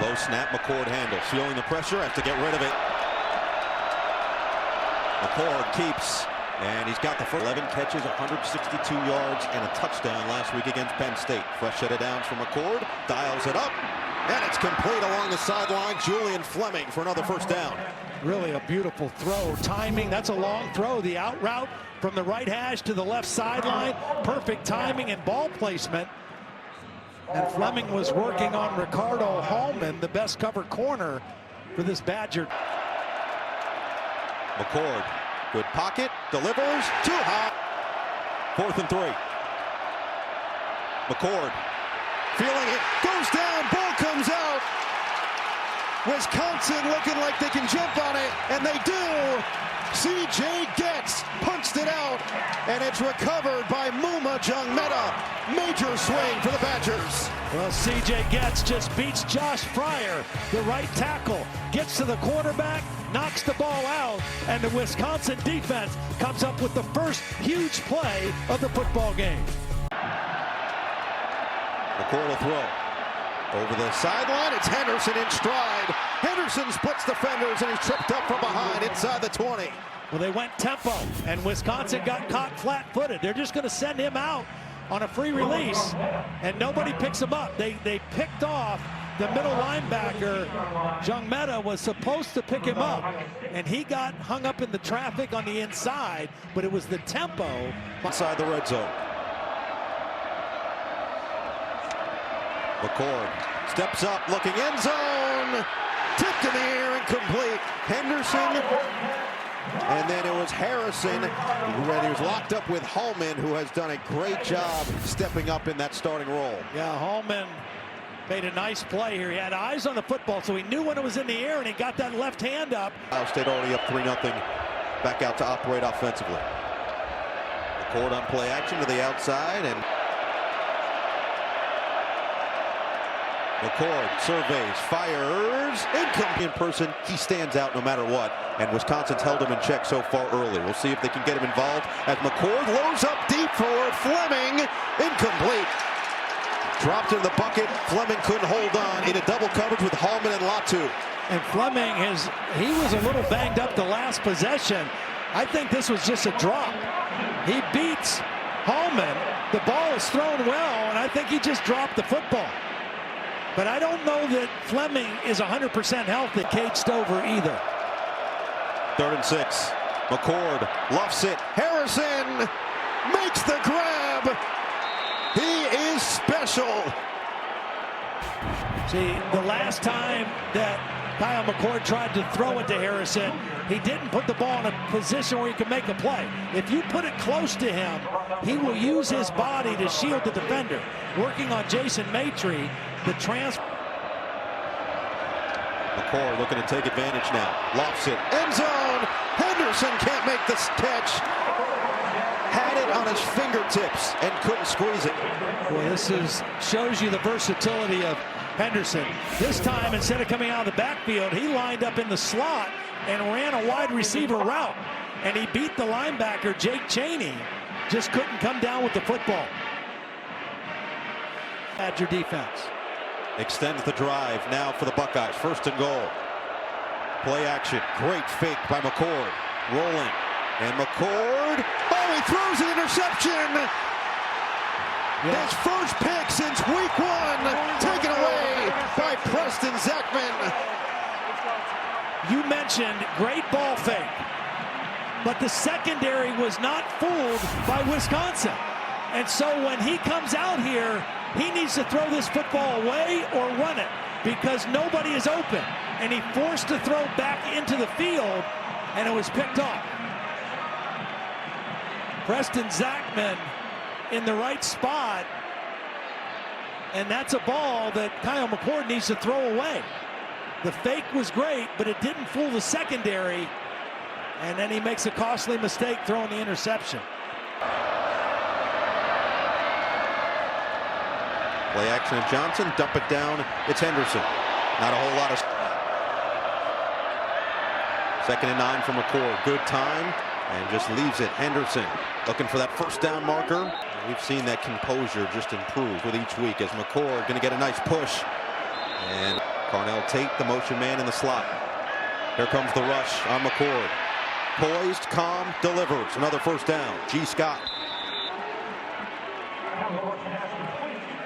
Low snap, McCord handles. Feeling the pressure, has to get rid of it. McCord keeps, and he's got the first 11 catches, 162 yards, and a touchdown last week against Penn State. Fresh set of downs from McCord, dials it up, and it's complete along the sideline. Julian Fleming for another first down. Really a beautiful throw. Timing, that's a long throw. The out route from the right hash to the left sideline. Perfect timing and ball placement. And Fleming was working on Ricardo Hallman, the best cover corner for this Badger. McCord, good pocket, delivers, too high. 4th and 3. McCord, feeling it, goes down, ball comes out. Wisconsin looking like they can jump on it, and they do. C.J. Getz punched it out, and it's recovered by Muma Jungmeta. Major swing for the Badgers. Well, C.J. Getz just beats Josh Fryer, the right tackle, gets to the quarterback, knocks the ball out, and the Wisconsin defense comes up with the first huge play of the football game. McCord will throw. Over the sideline, it's Henderson in stride. Henderson splits defenders, and he's tripped up from behind inside the 20. Well, they went tempo, and Wisconsin got caught flat-footed. They're just going to send him out on a free release, and nobody picks him up. They picked off the middle linebacker. Jungmeta was supposed to pick him up, and he got hung up in the traffic on the inside, but it was the tempo. Inside the red zone. McCord steps up, looking end zone. Tipped in the air, incomplete. Henderson. And then it was Harrison, when he was locked up with Hallman, who has done a great job stepping up in that starting role. Yeah, Hallman made a nice play here. He had eyes on the football, so he knew when it was in the air, and he got that left hand up. Ohio State already up 3-0. Back out to operate offensively. McCord on play action to the outside, and McCord surveys, fires, incomplete. In person, he stands out no matter what, and Wisconsin's held him in check so far early. We'll see if they can get him involved as McCord loads up deep for Fleming, incomplete. Dropped in the bucket, Fleming couldn't hold on in a double coverage with Hallman and Latu. And Fleming, he was a little banged up the last possession. I think this was just a drop. He beats Hallman, the ball is thrown well, and I think he just dropped the football. But I don't know that Fleming is 100% healthy. Cade Stover either. 3rd and 6. McCord luffs it. Harrison makes the grab. He is special. See, the last time that Kyle McCord tried to throw it to Harrison, he didn't put the ball in a position where he could make a play. If you put it close to him, he will use his body to shield the defender. Working on Jason Maitre, the transfer. McCord looking to take advantage now. Lofts it. End zone. Henderson can't make this catch. Had it on his fingertips and couldn't squeeze it. Well, this shows you the versatility of Henderson. This time, instead of coming out of the backfield, he lined up in the slot and ran a wide receiver route. And he beat the linebacker, Jake Chaney. Just couldn't come down with the football. Badger defense. Extends the drive now for the Buckeyes. 1st and goal. Play action. Great fake by McCord. Rolling. And McCord. Oh, he throws an interception. Yeah. His first pick since week 1. Taken away by Preston Zachman. You mentioned great ball fake. But the secondary was not fooled by Wisconsin. And so when he comes out here, he needs to throw this football away or run it because nobody is open. And he forced to throw back into the field, and it was picked off. Preston Zachman in the right spot, and that's a ball that Kyle McCord needs to throw away. The fake was great, but it didn't fool the secondary, and then he makes a costly mistake throwing the interception. Play action of Johnson, dump it down, it's Henderson. Not a whole lot of... 2nd and 9 from McCord, good time, and just leaves it. Henderson looking for that first down marker. We've seen that composure just improve with each week as McCord going to get a nice push. And Carnell Tate, the motion man in the slot. Here comes the rush on McCord. Poised, calm, delivers. Another first down. G. Scott.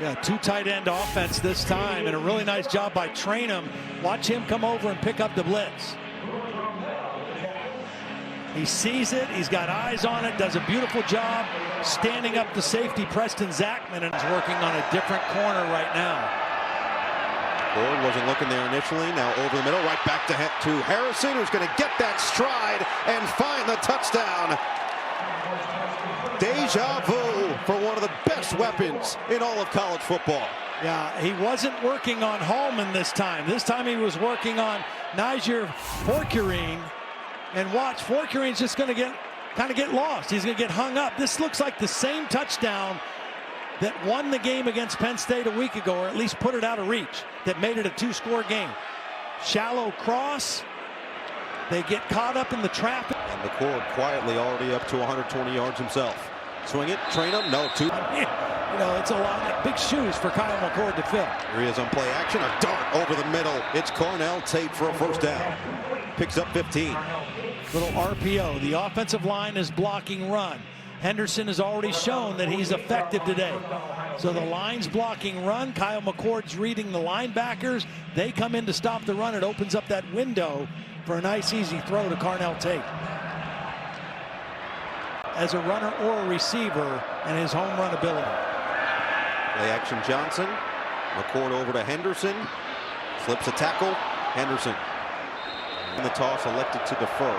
Yeah, two tight end offense this time, and a really nice job by Trainum. Watch him come over and pick up the blitz. He sees it, he's got eyes on it, does a beautiful job standing up the safety Preston Zachman, and is working on a different corner right now. Ford wasn't looking there initially, now over the middle, right back to Harrison, who's going to get that stride and find the touchdown. Deja vu for one of the best weapons in all of college football. Yeah, he wasn't working on Hallman this time. This time he was working on Niger Forkerine. And watch, Forkerine's just going to kind of get lost. He's going to get hung up. This looks like the same touchdown that won the game against Penn State a week ago, or at least put it out of reach, that made it a two-score game. Shallow cross. They get caught up in the traffic. And McCord quietly already up to 120 yards himself. Swing it, train him, no, two. You know, it's a lot of big shoes for Kyle McCord to fill. Here he is on play action, a dart over the middle. It's Carnell Tate for a first down. Picks up 15. Little RPO. The offensive line is blocking run. Henderson has already shown that he's effective today. So the line's blocking run. Kyle McCord's reading the linebackers. They come in to stop the run. It opens up that window for a nice easy throw to Carnell Tate. As a runner or a receiver, and his home run ability. Play action Johnson. McCord over to Henderson. Slips a tackle. Henderson. In the toss, elected to defer.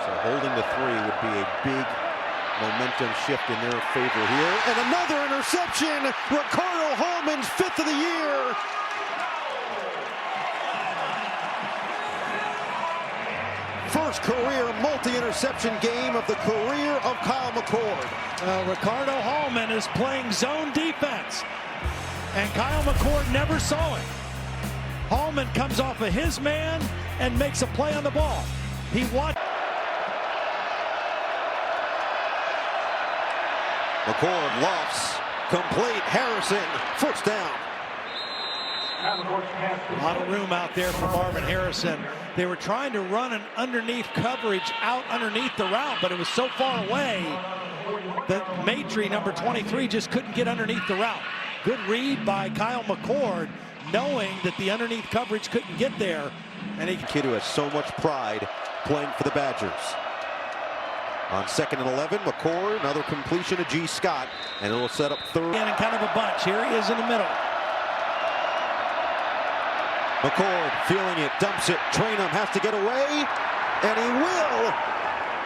So holding the 3 would be a big momentum shift in their favor here. And another interception. Ricardo Hallman's 5th of the year. First career multi-interception game of the career of Kyle McCord. Ricardo Hallman is playing zone defense, and Kyle McCord never saw it. Hallman comes off of his man and makes a play on the ball. He watched. McCord lofts, complete. Harrison, first down. A lot of room out there for Marvin Harrison. They were trying to run an underneath coverage out underneath the route, but it was so far away that Maitre, number 23, just couldn't get underneath the route. Good read by Kyle McCord, knowing that the underneath coverage couldn't get there. And he kid who has so much pride playing for the Badgers. On 2nd and 11, McCord, another completion to G. Scott, and it'll set up third. And kind of a bunch. Here he is in the middle. McCord feeling it, dumps it. Trainum has to get away, and he will.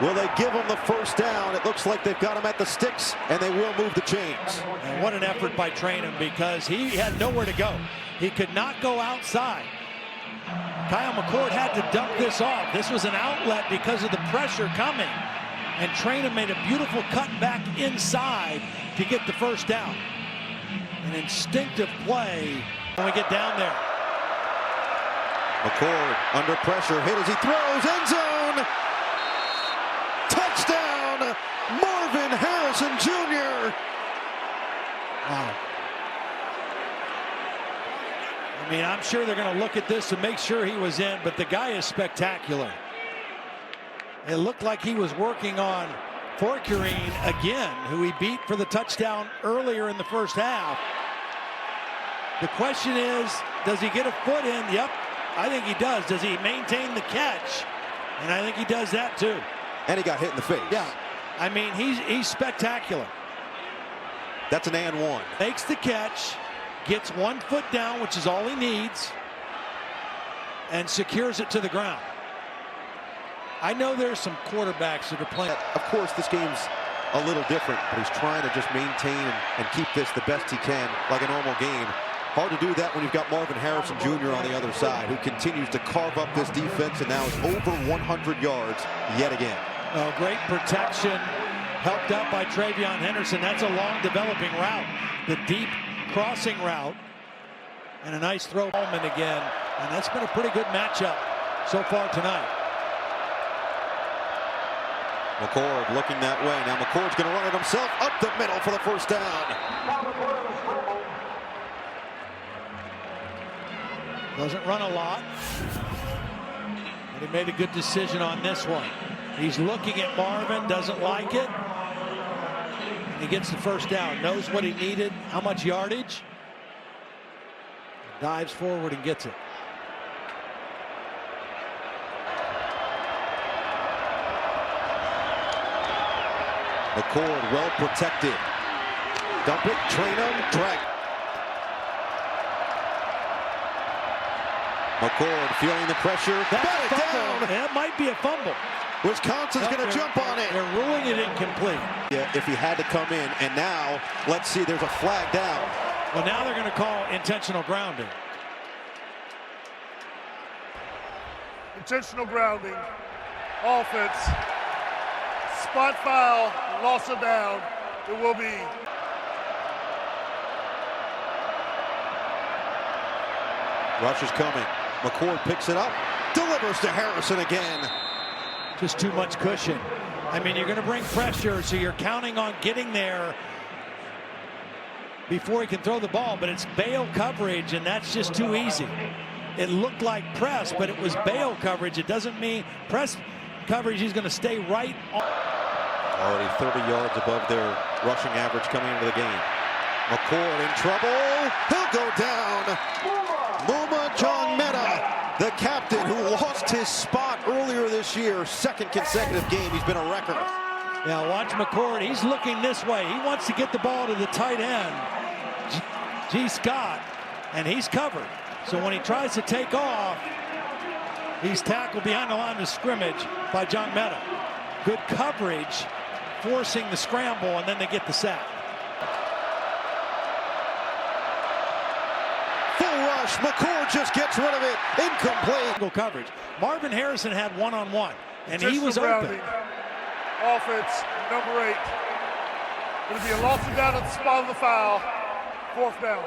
Will they give him the first down? It looks like they've got him at the sticks, and they will move the chains. And what an effort by Trainum, because he had nowhere to go. He could not go outside. Kyle McCord had to dump this off. This was an outlet because of the pressure coming. And Trainum made a beautiful cut back inside to get the first down. An instinctive play when we get down there. McCord under pressure, hit as he throws, end zone! Touchdown, Marvin Harrison Jr. Wow. I mean, I'm sure they're going to look at this and make sure he was in, but the guy is spectacular. It looked like he was working on Forkerine again, who he beat for the touchdown earlier in the first half. The question is, does he get a foot in? Yep, I think he does. Does he maintain the catch? And I think he does that too. And he got hit in the face. Yeah, I mean, he's spectacular. That's an and one. Makes the catch, gets 1 foot down, which is all he needs, and secures it to the ground. I know there's some quarterbacks that are playing. Of course, this game's a little different, but he's trying to just maintain and keep this the best he can, like a normal game. Hard to do that when you've got Marvin Harrison Jr. on the other side, who continues to carve up this defense and now is over 100 yards yet again. Oh, great protection, helped out by Travion Henderson. That's a long developing route, the deep crossing route, and a nice throw Hallman again. And that's been a pretty good matchup so far tonight. McCord looking that way. Now McCord's going to run it himself up the middle for the first down. Doesn't run a lot. But he made a good decision on this one. He's looking at Marvin, doesn't like it. And he gets the first down, knows what he needed, how much yardage. Dives forward and gets it. McCord well protected. Dump it, train him, drag. McCord feeling the pressure. Got it down. That might be a fumble. Wisconsin's going to jump on it. They're ruling it incomplete. Yeah, if he had to come in. And now, let's see, there's a flag down. Well, now they're going to call intentional grounding. Intentional grounding. Offense. Spot foul. Loss of down. It will be. Rush is coming. McCord picks it up. Delivers to Harrison again. Just too much cushion. I mean, you're going to bring pressure, so you're counting on getting there before he can throw the ball, but it's bail coverage, and that's just too easy. It looked like press, but it was bail coverage. It doesn't mean press coverage. He's going to stay right on. Already 30 yards above their rushing average coming into the game. McCord in trouble. He'll go down. Muma Jongmeta, the captain who lost his spot earlier this year. Second consecutive game. He's been a wrecker. Now watch McCord. He's looking this way. He wants to get the ball to the tight end, G. Scott, and he's covered. So when he tries to take off, he's tackled behind the line of scrimmage by Jongmeta. Good coverage, forcing the scramble, and then they get the sack. Full rush. McCord just gets rid of it. Incomplete. Coverage. Marvin Harrison had one-on-one, and he was open. Offense, number 8. It'll be a loss of down at the spot of the foul. 4th down.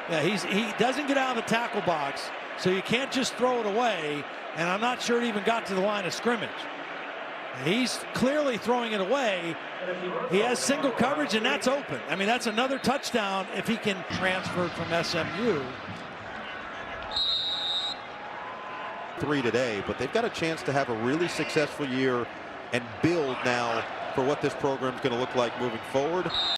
Yeah, he doesn't get out of the tackle box, so you can't just throw it away, and I'm not sure it even got to the line of scrimmage. He's clearly throwing it away. He has single coverage, and that's open. I mean, that's another touchdown if he can transfer from SMU. 3 today, but they've got a chance to have a really successful year and build now for what this program is going to look like moving forward.